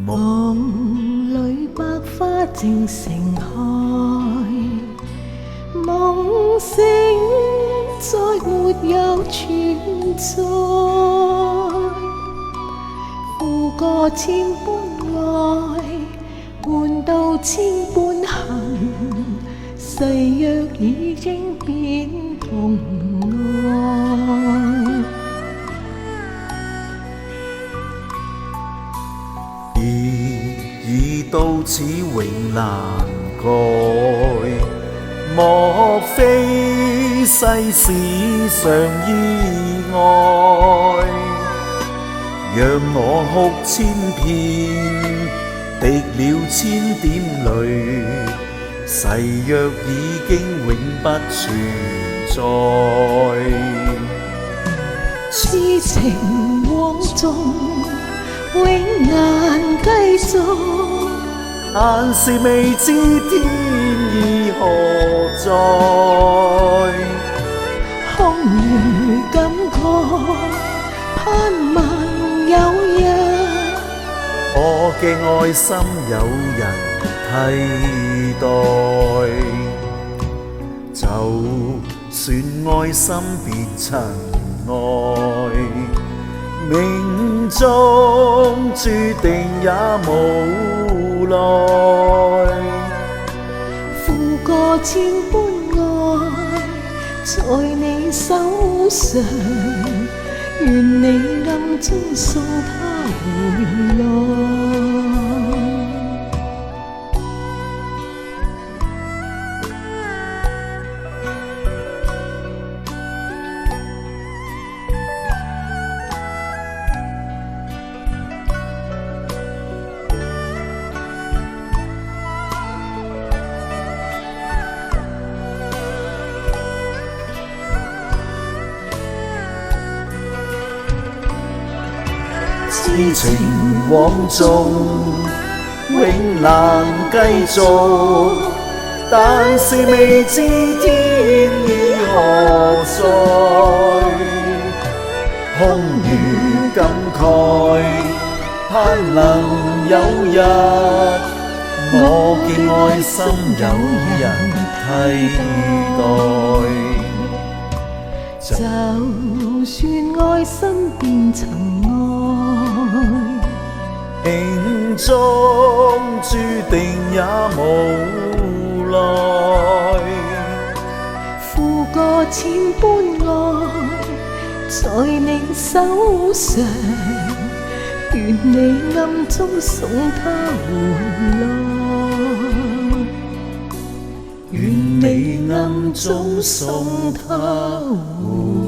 梦里百花正盛開，夢醒再沒有存在，負過千般愛，換到千般恨，誓約已經變同愛。別已到此永難改，莫非世事常意外？讓我哭千遍，滴了千點淚，誓約已經永不存在。痴情往縱永難繼續，但是未知天意何在，空餘感覺盼望有日，我嘅愛心有人替代。就算愛心別塵埃，命中注定也無奈。負過千般愛，在你手上，願你暗中送他回來。痴情往縱永難繼續，但是未知天意何在，空餘感慨盼能有日，我嘅愛心有人替代。就算愛心變塵埃，命中注定也無奈。負過千般愛，在你手上，願你暗中送他回來，願你暗中送他回來。